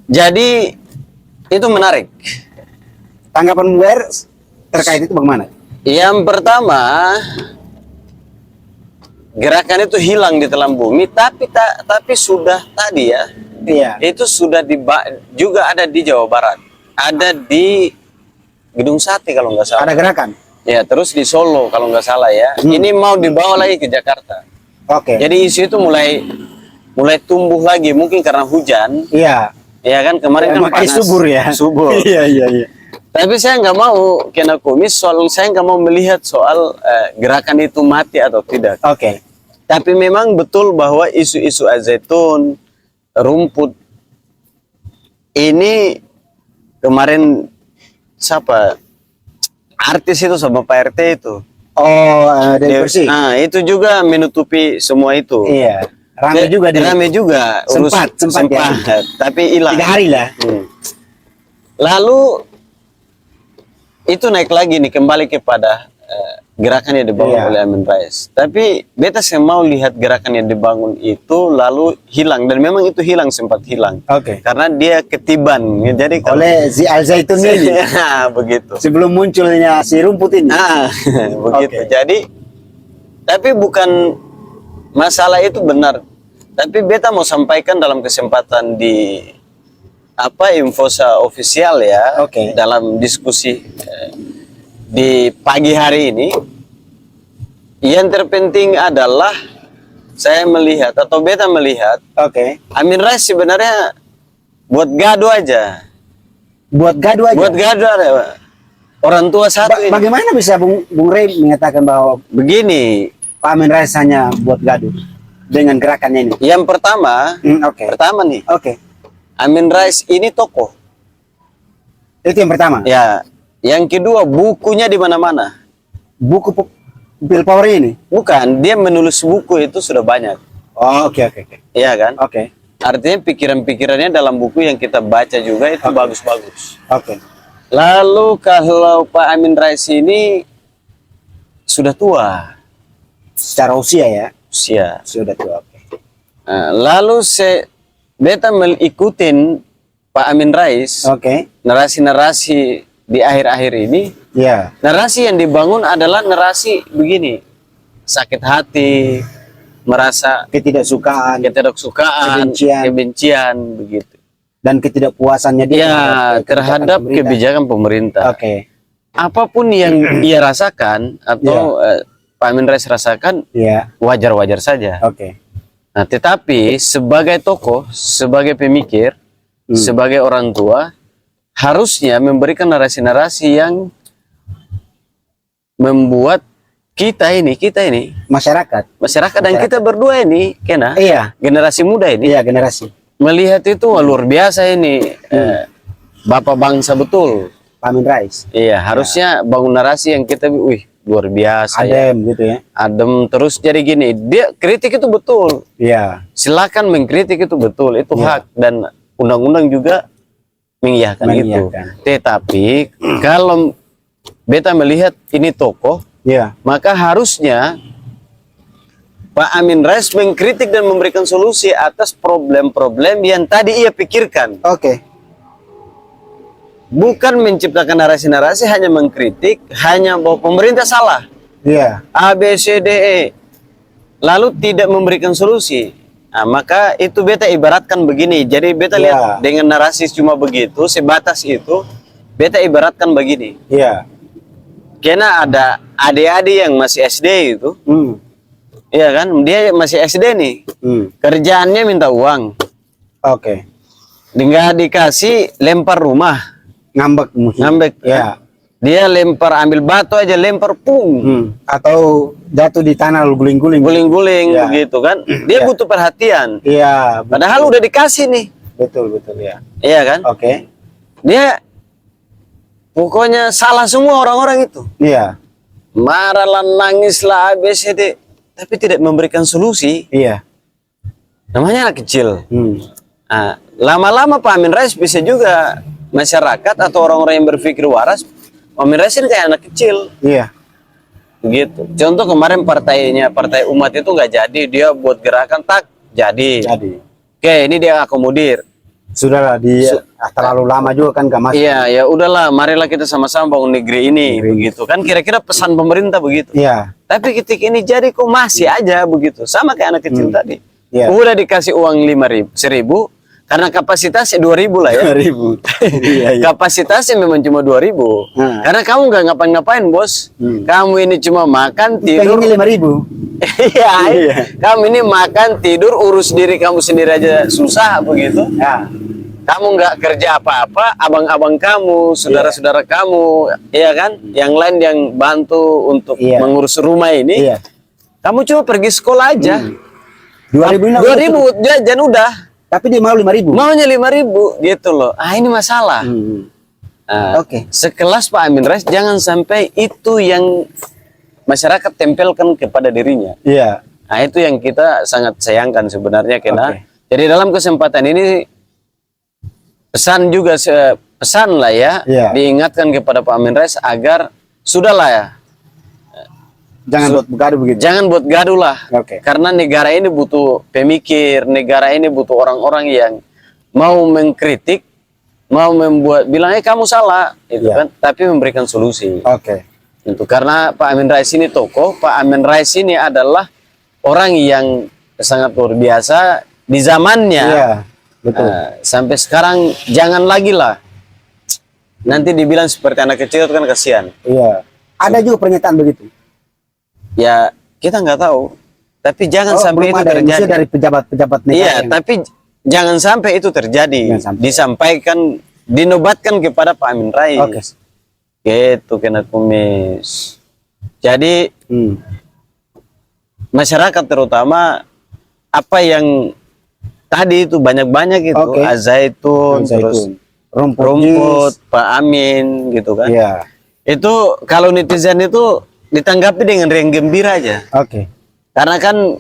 Jadi itu menarik. Tanggapan BR terkait itu bagaimana? Yang pertama, gerakan itu hilang di telan bumi, tapi sudah tadi ya. Iya. Itu sudah juga ada di Jawa Barat, ada di Gedung Sate kalau nggak salah. Ada gerakan. Ya, terus di Solo kalau nggak salah ya. Ini mau dibawa lagi ke Jakarta. Oke. Jadi isu itu mulai tumbuh lagi, mungkin karena hujan. Iya. Ya kan kemarin kan Makin panas. subur ya. Subur. Iya. Tapi saya nggak mau kena kumis saya nggak mau melihat soal gerakan itu mati atau tidak. Oke. Tapi memang betul bahwa isu-isu azaitun, rumput ini kemarin siapa artis itu sama Pak RT itu. Oh, dari bersih. Nah, itu juga menutupi semua itu. Iya. Rame juga dia. Rame juga. Sempat ya. Tapi hilang. 3 hari lah. Lalu itu naik lagi nih kembali kepada gerakan yang dibangun oleh Amin Rais. Tapi beta saya mau lihat gerakan yang dibangun itu lalu hilang, dan memang itu hilang, sempat hilang. Oke. Karena dia ketiban. Jadi Oleh si Al Zaitun ini. begitu. Sebelum munculnya si rumput ini. Begitu. Oke. Jadi tapi bukan masalah itu benar. Tapi beta mau sampaikan dalam kesempatan di Infosa official ya, Oke. dalam diskusi di pagi hari ini, yang terpenting adalah saya melihat atau beta melihat, Oke. Amin Rais sebenarnya buat gaduh aja. Buat gaduh aja. Buat gaduh ada. Orang tua satu ini. Bagaimana bisa Bung Rey mengatakan bahwa Begini, Pak Amin Rais hanya buat gaduh dengan gerakannya ini? yang pertama, Oke. pertama nih, Oke. Amin Rais ini tokoh. Itu yang pertama. Ya, yang kedua bukunya di mana-mana. Buku People Power ini. Bukan, dia menulis buku itu sudah banyak. Oh, oke. Iya kan? Oke. Artinya pikiran-pikirannya dalam buku yang kita baca juga itu bagus-bagus. Oke. Lalu kalau Pak Amin Rais ini sudah tua. Secara usia ya. Usia. Sudah tua. Oke. Nah, lalu beta mengikutin Pak Amin Rais, Oke. narasi-narasi di akhir-akhir ini. Ya. Narasi yang dibangun adalah narasi begini, sakit hati, merasa Ketidaksukaan kebencian begitu. dan ketidakpuasannya dia Ya, terhadap kebijakan pemerintah. Oke. Apapun yang ia rasakan atau Pak Amin Rais rasakan, Iya. wajar-wajar saja. Oke. Nah, tetapi sebagai tokoh, sebagai pemikir, sebagai orang tua, harusnya memberikan narasi-narasi yang membuat kita ini masyarakat dan kita berdua ini, Iya. generasi muda ini, Iya, generasi. melihat itu wah, luar biasa ini, bapak bangsa betul. Pak Amin Rais. Iya, harusnya bangun narasi yang kita, luar biasa ya. Adem gitu ya. Adem terus. Jadi gini, dia kritik itu betul. Iya. Silakan mengkritik itu betul, itu hak, dan undang-undang juga mengiyakan itu. Tetapi kalau beta melihat ini tokoh, Iya. maka harusnya Pak Amin Rais mengkritik dan memberikan solusi atas problem-problem yang tadi ia pikirkan. Oke. Bukan menciptakan narasi-narasi, hanya mengkritik, hanya bahwa pemerintah salah. Iya. A, B, C, D, E. Lalu tidak memberikan solusi. Nah, maka itu beta ibaratkan begini. Jadi beta lihat dengan narasi cuma begitu, sebatas itu, beta ibaratkan begini. Iya. Karena ada adik-adik yang masih SD itu. Iya kan? Dia masih SD nih. Kerjaannya minta uang. Oke. Nggak dikasih, lempar rumah. Ngambek. Ya. Dia lempar, ambil batu aja lempar, pung. Atau jatuh di tanah lalu guling-guling. Guling-guling begitu kan. Dia butuh perhatian. Iya. Padahal udah dikasih nih. Betul ya. Iya kan? Oke. Dia pokoknya salah semua orang-orang itu. Iya. Marah lah, nangis lah, ABCD. Tapi tidak memberikan solusi. Iya. Namanya anak kecil. Nah, lama-lama Pak Amin Rais bisa juga masyarakat atau orang-orang yang berpikir waras, Pak Amin Rais ini kayak anak kecil. Iya. Begitu. Contoh kemarin Partai Umat itu nggak jadi, dia buat gerakan tak jadi. Jadi. Oke, ini dia akomodir. Sudahlah terlalu lama juga kan gak masuk. Iya, ya udahlah, marilah kita sama-sama bangun negeri ini, begitu kan? Kira-kira pesan pemerintah begitu. Iya. Tapi ketika ini jadi kok masih aja begitu, sama kayak anak kecil tadi. Iya. Udah dikasih uang 1.000, karena kapasitasnya 2.000 lah ya. 2.000. Iya, iya. Kapasitasnya memang cuma 2.000. Karena kamu nggak ngapa-ngapain, bos. Kamu ini cuma makan, tidur. Pengennya 5.000. Iya, kamu ini makan, tidur, urus diri kamu sendiri aja susah begitu. Ya. Kamu nggak kerja apa-apa, abang-abang kamu, saudara-saudara kamu, ya kan? Yang lain yang bantu untuk mengurus rumah ini. Iya. Kamu cuma pergi sekolah aja. 2.000 jajan udah. Tapi dia mau 5.000. Maunya 5.000 gitu loh. Ah, ini masalah. Oke. Sekelas Pak Amin Rais, jangan sampai itu yang masyarakat tempelkan kepada dirinya. Iya. Nah, itu yang kita sangat sayangkan sebenarnya, Kena. Jadi dalam kesempatan ini pesan juga, pesan lah ya, diingatkan kepada Pak Amin Rais agar sudahlah ya. Jangan buat gaduh begitu. Jangan buat gaduh lah. Karena negara ini butuh pemikir, negara ini butuh orang-orang yang mau mengkritik, mau membuat bilangnya kamu salah, itu kan, tapi memberikan solusi. Itu karena Pak Amin Rais ini tokoh, Pak Amin Rais ini adalah orang yang sangat luar biasa di zamannya. Iya, betul. Sampai sekarang jangan lagi lah. Nanti dibilang seperti anak kecil itu kan kasihan. Iya. Ada juga pernyataan begitu. Ya, kita nggak tahu. Tapi jangan sampai itu terjadi. Dari pejabat-pejabat negara. Iya, tapi jangan sampai itu terjadi. Disampaikan, dinobatkan kepada Pak Amin Rais. Gitu, Kena Kumis. Jadi masyarakat terutama apa yang tadi itu banyak-banyak itu, azaitun, terus rumput, Pak Amin gitu kan. Itu kalau netizen itu ditanggapi dengan riang gembira aja. Karena kan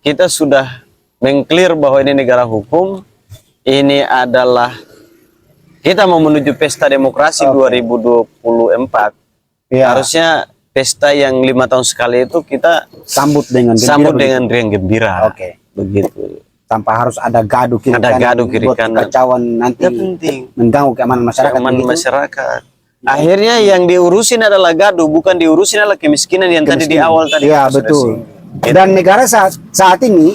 kita sudah mengclear bahwa ini negara hukum, ini adalah kita mau menuju pesta demokrasi 2024. Harusnya pesta yang 5 tahun sekali itu kita sambut dengan riang gembira. Begitu. Tanpa harus ada gaduh kiri kanan. Kekacauan nanti penting. Mengganggu keamanan masyarakat. Akhirnya yang diurusin adalah gaduh, bukan diurusin adalah kemiskinan yang tadi di awal tadi. Iya, betul. Dan negara saat ini,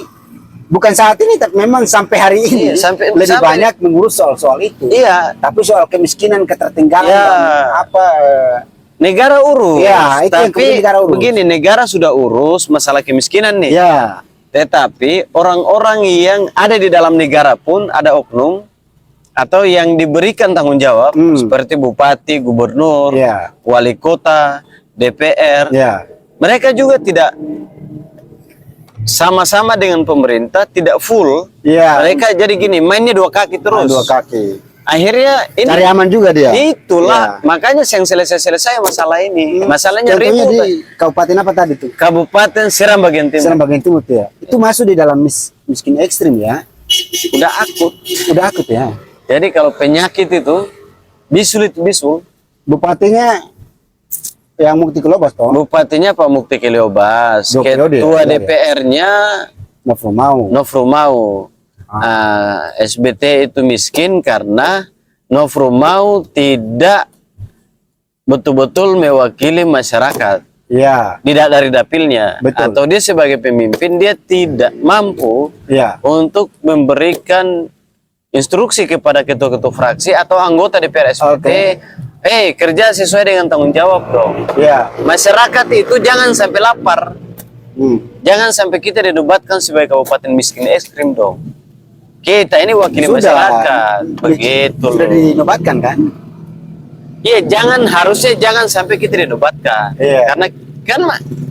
bukan saat ini, tapi memang sampai hari ini lebih banyak mengurus soal itu. Iya. Tapi soal kemiskinan, ketertinggalan, negara urus. Iya, itu tapi negara urus. Begini, negara sudah urus masalah kemiskinan nih. Iya. Tetapi orang-orang yang ada di dalam negara pun ada oknum atau yang diberikan tanggung jawab seperti bupati, gubernur, wali kota, DPR. Mereka juga tidak sama-sama dengan pemerintah, tidak full. Mereka jadi gini, mainnya 2 kaki terus. 2 kaki. Akhirnya ini cari aman juga dia. Itulah makanya yang selesai masalah ini. Masalahnya ribut di kabupaten apa tadi tuh? Kabupaten Seram bagian timur. Seram bagian timur ya. Itu masuk di dalam miskin ekstrim ya. Udah akut. Udah akut ya. Jadi kalau penyakit itu bisul. Bupatinya yang Mukti Kilobas toh? Bupatinya Pak Mukti Kilobas. Ketua DPR-nya Nofru Mau. SBT itu miskin karena Nofru Mau tidak betul-betul mewakili masyarakat. Tidak dari dapilnya. Atau dia sebagai pemimpin dia tidak mampu untuk memberikan instruksi kepada ketua-ketua fraksi atau anggota DPR SBT, kerja sesuai dengan tanggung jawab dong. Masyarakat itu jangan sampai lapar, jangan sampai kita didebatkan sebagai kabupaten miskin ekstrim dong. Kita ini wakili masyarakat, begitu loh. Sudah dinobatkan kan? Iya, harusnya jangan sampai kita dinobatkan, karena kan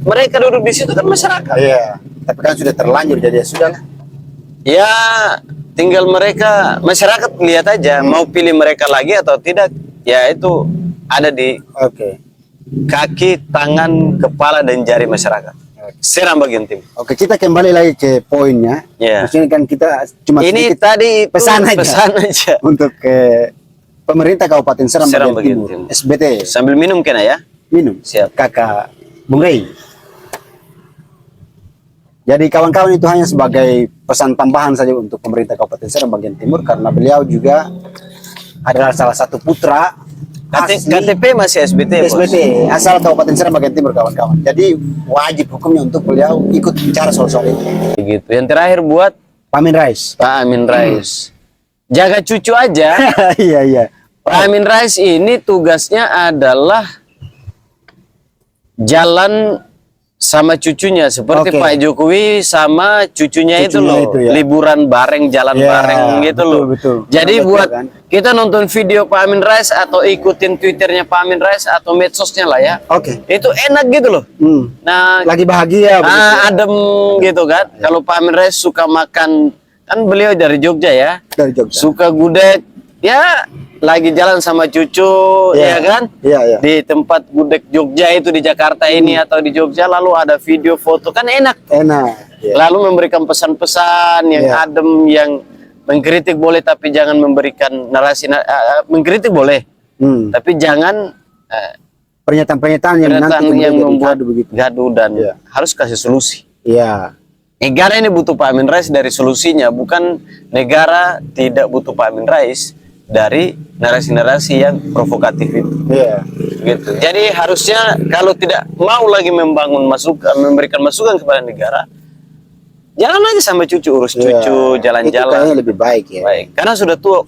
mereka duduk di situ kan masyarakat. Tapi kan sudah terlanjur jadi ya sudahlah. Ya, tinggal masyarakat lihat aja mau pilih mereka lagi atau tidak. Ya itu ada di kaki, tangan, kepala dan jari masyarakat. Seram bagian tim. Kita kembali lagi ke poinnya. Maksudnya kan kita cuma ini tadi pesan aja untuk ke pemerintah Kabupaten Seram bagian timur. SBT. Sambil minum kena ya? Minum. Siap. Kakak Bung Rey. Jadi kawan-kawan itu hanya sebagai pesan tambahan saja untuk pemerintah Kabupaten Serang bagian timur, karena beliau juga adalah salah satu putra asli KTP masih SBT, Bos. SBT asal Kabupaten Serang bagian timur, kawan-kawan. Jadi wajib hukumnya untuk beliau ikut bicara soal itu. Begitu. Yang terakhir buat Pak Amin Rais. Pak Amin Rais. Jaga cucu aja. Iya, iya. Pak Amin Rais ini tugasnya adalah jalan sama cucunya, seperti Oke. Pak Jokowi sama cucunya itu Cucunya loh, itu, ya. liburan bareng, jalan Ya, bareng gitu betul, loh. betul. Jadi Betul, buat kan? kita nonton video Pak Amin Rais atau ikutin Twitternya Pak Amin Rais atau medsosnya lah ya, Oke. itu enak gitu loh. Nah, Lagi bahagia begitu. adem gitu kan. Kalau Pak Amin Rais suka makan, kan beliau dari Jogja ya, Dari Jogja. suka gudeg, ya lagi jalan sama cucu, Iya. ya kan? Iya, iya. Di tempat gudeg Jogja itu di Jakarta ini atau di Jogja, lalu ada video foto, kan enak. Enak. Iya. Lalu memberikan pesan-pesan yang Iya. adem, yang mengkritik boleh tapi jangan memberikan narasi, mengkritik boleh tapi jangan Pernyataan-pernyataan yang nanti pernyataan kemudian yang jadi membuat gaduh begitu. gaduh dan Iya. harus kasih solusi. Iya. Negara ini butuh Pak Amin Rais dari solusinya, bukan negara tidak butuh Pak Amin Rais dari narasi-narasi yang provokatif itu. Iya. Gitu. Jadi harusnya kalau tidak mau lagi memberikan masukan kepada negara, jalan aja sama cucu, urus cucu, Iya. Itu jalan-jalan. kayaknya lebih baik ya. Baik, karena sudah tua,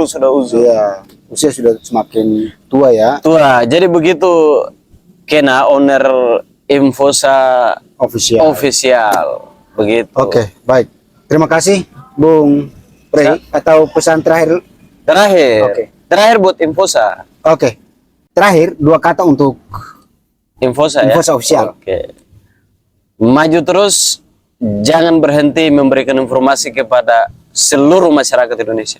sudah uzur. Iya. Usia sudah semakin tua ya. Tua. Jadi begitu kena owner Infosa Official. official begitu. Oke, baik. Terima kasih Bung Rey. Atau pesan terakhir. Terakhir. Oke. Terakhir buat Infosa. Oke. Terakhir 2 kata untuk Infosa ya. Infosa official. Oke. Maju terus, jangan berhenti memberikan informasi kepada seluruh masyarakat Indonesia.